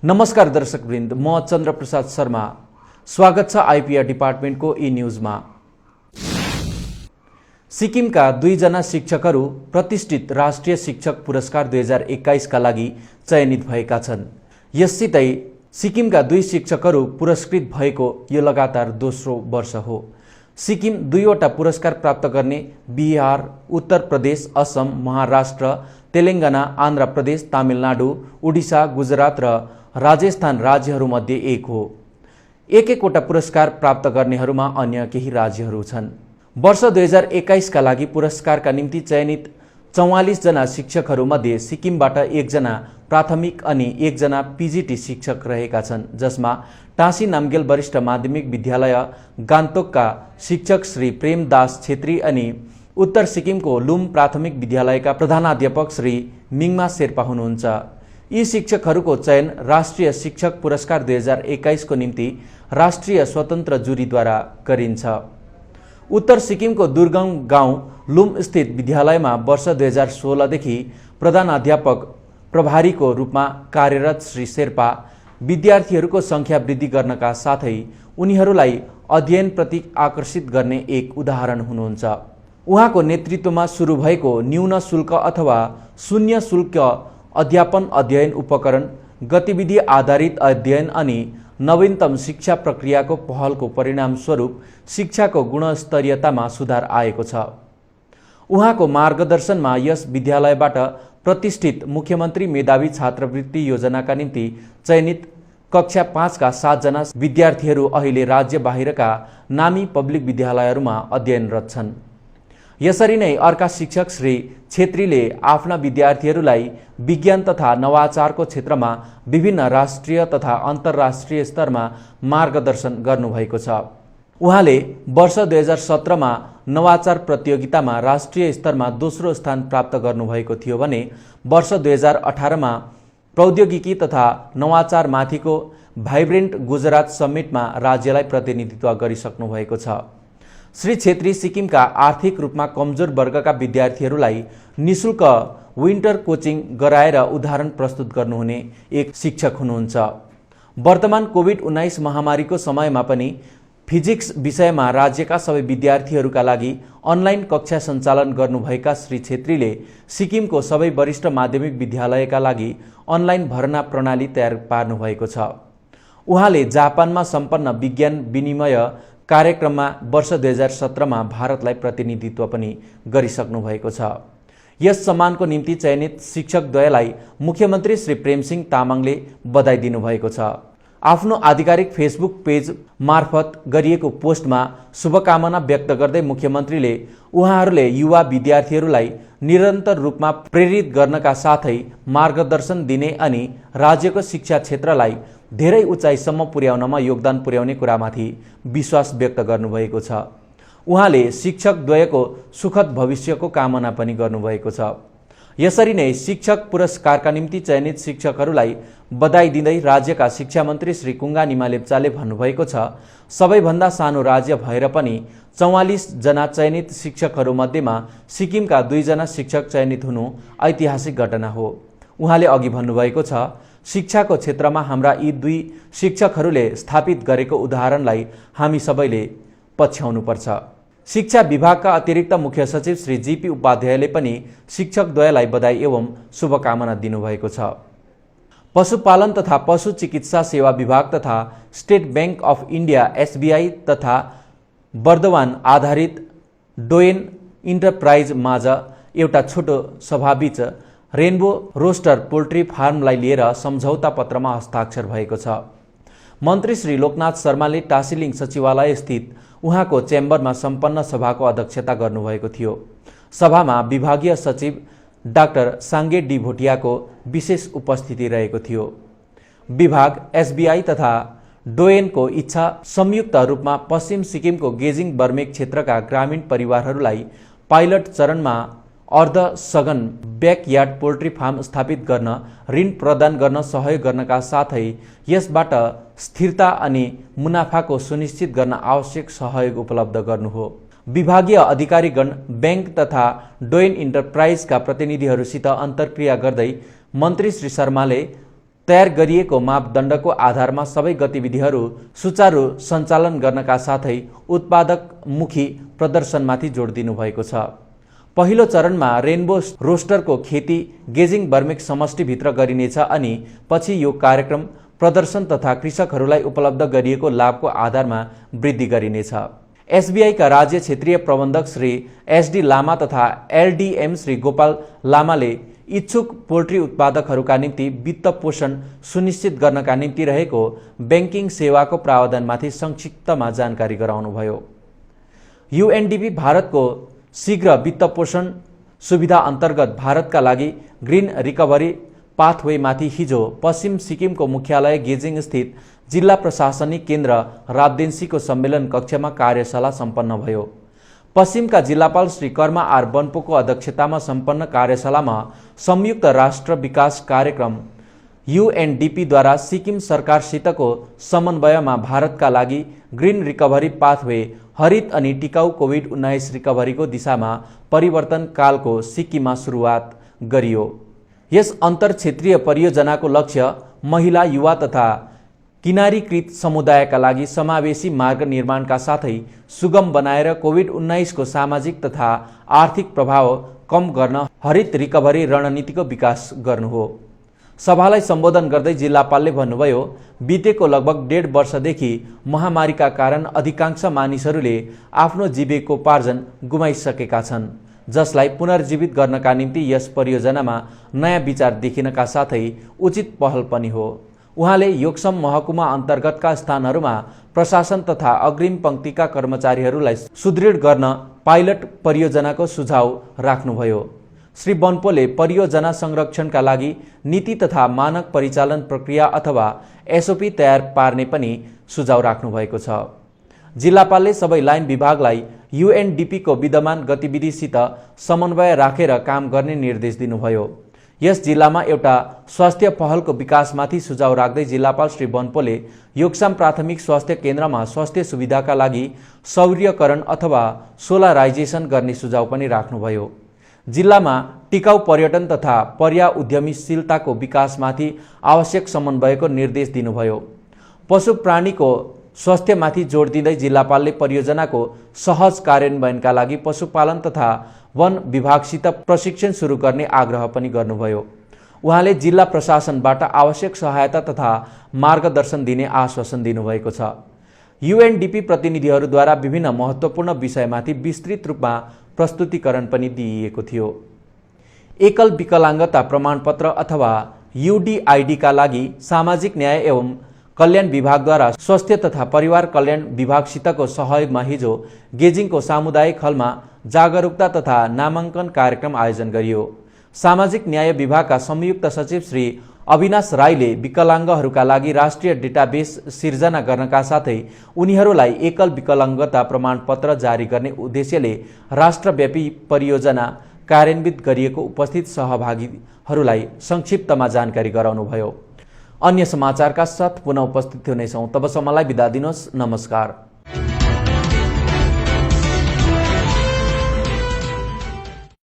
नमस्कार दर्शकवृन्द, म चन्द्रप्रसाद शर्मा। स्वागत छ आइपिआर डिपार्टमेन्टको ई न्यूजमा। सिक्किमका 2 जना शिक्षकहरू प्रतिष्ठित राष्ट्रिय शिक्षक पुरस्कार 2021 का लागि चयनित भएका छन्। यससितै सिक्किमका 2 शिक्षकहरू पुरस्कृत भएको यो लगातार दोस्रो वर्ष हो। सिक्किम 2 वटा पुरस्कार प्राप्त गर्ने बिहार, उत्तर प्रदेश, असम, महाराष्ट्र, तेलंगाना, आन्ध्र प्रदेश, तमिलनाडु, उडिसा, गुजरात र राजस्थान राज्यहरूमध्ये एक हो। एक वटा पुरस्कार प्राप्त गर्नेहरूमा अन्य केही राज्यहरू छन्। वर्ष 2021 का लागि पुरस्कारका निम्ति चयनित 44 जना शिक्षकहरूमध्ये सिक्किमबाट 1 जना प्राथमिक अनि 1 जना पीजीटी शिक्षक रहेका छन्, जसमा टाँसी नामगेल वरिष्ठ माध्यमिक विद्यालय गान्तोकका शिक्षक श्री प्रेमदास छेत्री अनि उत्तर सिक्किमको लुम प्राथमिक विद्यालयका प्रधानाध्यापक श्री मिङमा शेर्पा हुनुहुन्छ। यी शिक्षकहरूको चयन राष्ट्रिय शिक्षक पुरस्कार 2021 को निम्ति राष्ट्रिय स्वतन्त्र जुरीद्वारा गरिन्छ। उत्तर सिक्किमको दुर्गम गाउँ लुम स्थित विद्यालयमा वर्ष 2016 देखि प्रधानाध्यापक प्रभारीको रूपमा कार्यरत श्री शेर्पा विद्यार्थीहरूको संख्या वृद्धि गर्नका साथै उनीहरूलाई अध्ययनप्रति आकर्षित गर्ने एक उदाहरण हुनुहुन्छ। उहाँको नेतृत्वमा सुरु भएको न्यून शुल्क अथवा शून्य शुल्क अध्यापन अध्ययन उपकरण, गतिविधि आधारित अध्ययन अनि नवीनतम शिक्षा प्रक्रियाको पहलको परिणामस्वरूप शिक्षाको गुणस्तरीयतामा सुधार आएको छ। उहाँको मार्गदर्शनमा यस विद्यालयबाट प्रतिष्ठित मुख्यमन्त्री मेधावी छात्रवृत्ति योजनाका निम्ति चयनित कक्षा 5 का 7 जना विद्यार्थीहरू अहिले राज्य बाहिरका नामी पब्लिक विद्यालयहरूमा अध्ययनरत छन्। यसरी नै अर्का शिक्षक श्री छेत्रीले आफ्ना विद्यार्थीहरूलाई विज्ञान तथा नवाचारको क्षेत्रमा विभिन्न राष्ट्रिय तथा अन्तर्राष्ट्रिय स्तरमा मार्गदर्शन गर्नुभएको छ। उहाँले वर्ष 2017 मा नवाचार प्रतियोगितामा राष्ट्रिय स्तरमा दोस्रो स्थान प्राप्त गर्नुभएको थियो भने वर्ष 2018 मा प्रौद्योगिकी तथा नवाचार माथिको भाइब्रेन्ट गुजरात समिटमा राज्यलाई प्रतिनिधित्व गरिसक्नु भएको छ। श्री छेत्री सिक्किमका आर्थिक रूपमा कमजोर वर्गका विद्यार्थीहरूलाई निशुल्क विन्टर कोचिङ गराएर उदाहरण प्रस्तुत गर्नुहुने एक शिक्षक हुनुहुन्छ। वर्तमान कोभिड-19 महामारीको समयमा पनि फिजिक्स विषयमा राज्यका सबै विद्यार्थीहरूका लागि अनलाइन कक्षा सञ्चालन गर्नुभएका श्री छेत्रीले सिक्किमको सबै वरिष्ठ माध्यमिक विद्यालयका लागि अनलाइन भर्ना प्रणाली तयार पार्नुभएको छ। उहाँले जापानमा सम्पन्न विज्ञान विनिमय कार्यक्रममा वर्ष 2017 मा भारतलाई प्रतिनिधित्व पनि गरिसक्नु भएको छ। यस सम्मानको निम्ति चयनित शिक्षकद्वयलाई मुख्यमन्त्री श्री प्रेमसिंह तामाङले बधाई दिनुभएको छ। आफ्नो आधिकारिक फेसबुक पेज मार्फत गरिएको पोस्टमा शुभकामना व्यक्त गर्दै मुख्यमन्त्रीले उहाँहरूले युवा विद्यार्थीहरूलाई निरन्तर रूपमा प्रेरित गर्नका साथै मार्गदर्शन दिने अनि राज्यको शिक्षा क्षेत्रलाई धेरै उचाइसम्म पुर्याउनमा योगदान पुर्याउने कुरामाथि विश्वास व्यक्त गर्नुभएको छ। उहाँले शिक्षकद्वयको सुखद भविष्यको कामना पनि गर्नुभएको छ। यसरी नै शिक्षक पुरस्कारका निम्ति चयनित शिक्षकहरूलाई बधाई दिँदै राज्यका शिक्षा मन्त्री श्री कुङ्गा निमा लेप्चाले भन्नुभएको छ, सबैभन्दा सानो राज्य भएर पनि 44 जना चयनित शिक्षकहरूमध्येमा सिक्किमका 2 जना शिक्षक चयनित हुनु ऐतिहासिक घटना हो। उहाँले अघि भन्नुभएको छ, शिक्षाको क्षेत्रमा हाम्रा यी 2 शिक्षकहरूले स्थापित गरेको उदाहरणलाई हामी सबैले पछ्याउनुपर्छ। शिक्षा विभागका अतिरिक्त मुख्य सचिव श्री जीपी उपाध्यायले पनि शिक्षकद्वयलाई बधाई एवं शुभकामना दिनुभएको छ। पशुपालन तथा पशु चिकित्सा सेवा विभाग तथा state bank of India SBI तथा वर्धमान आधारित डोयन इन्टरप्राइज माझ एउटा छोटो सभाबीच रेनबो रोस्टर पोल्ट्री फार्मलाई लिएर सम्झौता पत्रमा हस्ताक्षर भएको छ। मन्त्री श्री लोकनाथ शर्माले टासीलिङ सचिवालय स्थित उहाँको चेम्बरमा सम्पन्न सभाको अध्यक्षता गर्नुभएको थियो। सभामा विभागीय सचिव डाक्टर साङ्गे डी भोटियाको विशेष उपस्थिति रहेको थियो। विभाग, एसबीआई तथा डोयनको इच्छा संयुक्त रूपमा पश्चिम सिक्किमको गेजिङ बर्मेक क्षेत्रका ग्रामीण परिवारहरूलाई पाइलट चरणमा अर्ध सघन ब्याकयार्ड पोल्ट्री फार्म स्थापित गर्न ऋण प्रदान गर्न सहयोग गर्नका साथै यसबाट स्थिरता अनि मुनाफाको सुनिश्चित गर्न आवश्यक सहयोग उपलब्ध गर्नु हो। विभागीय अधिकारीगण बैंक तथा डोयन इन्टरप्राइजका प्रतिनिधिहरूसित अन्तर्क्रिया गर्दै मन्त्री श्री शर्माले तयार गरिएको मापदण्डको आधारमा सबै गतिविधिहरू सुचारू सञ्चालन गर्नका साथै उत्पादकमुखी प्रदर्शनमाथि जोड दिनुभएको छ। पहिलो चरणमा रेनबो रोस्टरको खेती गेजिङ बर्मेक समष्टिभित्र गरिनेछ अनि पछि यो कार्यक्रम प्रदर्शन तथा कृषकहरूलाई उपलब्ध गरिएको लाभको आधारमा वृद्धि गरिनेछ। एसबीआईका राज्य क्षेत्रीय प्रबन्धक श्री एसडी लामा तथा एलडीएम श्री गोपाल लामाले इच्छुक पोल्ट्री उत्पादकहरूका निम्ति वित्त पोषण सुनिश्चित गर्नका निम्ति रहेको ब्याङ्किङ सेवाको प्रावधानमाथि संक्षिप्तमा जानकारी गराउनुभयो। यूएनडीपी भारतको शीघ्र वित्त पोषण सुविधा अन्तर्गत भारतका लागि ग्रिन रिकभरी पाथवेमाथि हिजो पश्चिम सिक्किमको मुख्यालय गेजिङ स्थित जिल्ला प्रशासनिक केन्द्र राबदेन्सीको सम्मेलन कक्षमा कार्यशाला सम्पन्न भयो। पश्चिमका जिल्लापाल श्री कर्मा आर बन्पोको अध्यक्षतामा सम्पन्न कार्यशालामा संयुक्त राष्ट्र विकास कार्यक्रम यूएनडीपीद्वारा सिक्किम सरकारसितको समन्वयमा भारतका लागि ग्रिन रिकभरी पाथवे हरित अनि टिकाउ कोभिड-19 रिकभरीको दिशामा परिवर्तन कालको सिक्किममा सुरुवात गरियो। यस अन्तर क्षेत्रीय परियोजनाको लक्ष्य महिला, युवा तथा किनारीकृत समुदायका लागि समावेशी मार्ग निर्माणका साथै सुगम बनाएर कोभिड-19 को सामाजिक तथा आर्थिक प्रभाव कम गर्न हरित रिकभरी रणनीतिको विकास गर्नु हो। सभालाई सम्बोधन गर्दै जिल्लापालले भन्नुभयो, बितेको लगभग 1.5 वर्षदेखि महामारीका कारण अधिकांश मानिसहरूले आफ्नो जीविकोपार्जन गुमाइसकेका छन्, जसलाई पुनर्जीवित गर्नका निम्ति यस परियोजनामा नयाँ विचार देखिनका साथै उचित पहल पनि हो। उहाँले योक्सम महकुमा अन्तर्गतका स्थानहरूमा प्रशासन तथा अग्रिम पंक्तिका कर्मचारीहरूलाई सुदृढ गर्न पाइलट परियोजनाको सुझाव राख्नुभयो। श्री बन्पोले परियोजना संरक्षणका लागि नीति तथा मानक परिचालन प्रक्रिया अथवा एसओपी तयार पार्ने पनि सुझाव राख्नुभएको छ। जिल्लापालले सबै लाइन विभागलाई यूएनडीपी को विद्यमान गतिविधिसित समन्वय राखेर काम गर्ने निर्देश दिनुभयो। यस जिल्लामा एउटा स्वास्थ्य पहलको विकासमाथि सुझाव राख्दै जिल्लापाल श्री बन्पोले योक्सम प्राथमिक स्वास्थ्य केन्द्रमा स्वास्थ्य सुविधाका लागि सौर्यकरण अथवा सोलराइजेसन गर्ने सुझाव पनि राख्नुभयो। जिल्लामा टिकाउ पर्यटन तथा पर्या उद्यमीशीलताको विकासमाथि आवश्यक समन्वयको निर्देश दिनुभयो। पशु प्राणीको स्वास्थ्यमाथि जोड दिँदै जिल्लापालले परियोजनाको सहज कार्यान्वयनका लागि पशुपालन तथा वन विभागसित प्रशिक्षण सुरु गर्ने आग्रह पनि गर्नुभयो। उहाँले जिल्ला प्रशासनबाट आवश्यक सहायता तथा मार्गदर्शन दिने आश्वासन दिनुभएको छ। यूएनडीपी प्रतिनिधिहरूद्वारा विभिन्न महत्त्वपूर्ण विषयमाथि विस्तृत रूपमा प्रस्तुतिकरण पनि दिइएको थियो। एकल विकलाङ्गता प्रमाणपत्र अथवा यूडीआईडी का लागि सामाजिक न्याय एवं कल्याण विभागद्वारा स्वास्थ्य तथा परिवार कल्याण विभागसितको सहयोगमा हिजो गेजिङको सामुदायिक हलमा जागरुकता तथा नामाङ्कन कार्यक्रम आयोजन गरियो। सामाजिक न्याय विभागका संयुक्त सचिव श्री अविनाश राईले विकलाङ्गहरूका लागि राष्ट्रिय डेटाबेस सिर्जना गर्नका साथै उनीहरूलाई एकल विकलाङ्गता प्रमाणपत्र जारी गर्ने उद्देश्यले राष्ट्रव्यापी परियोजना कार्यान्वित गरिएको उपस्थित सहभागीहरूलाई संक्षिप्तमा जानकारी गराउनुभयो। अन्य समाचारका साथ पुनः उपस्थित हुनेछौँ। तबसम्मलाई बिदा दिनुहोस्। नमस्कार।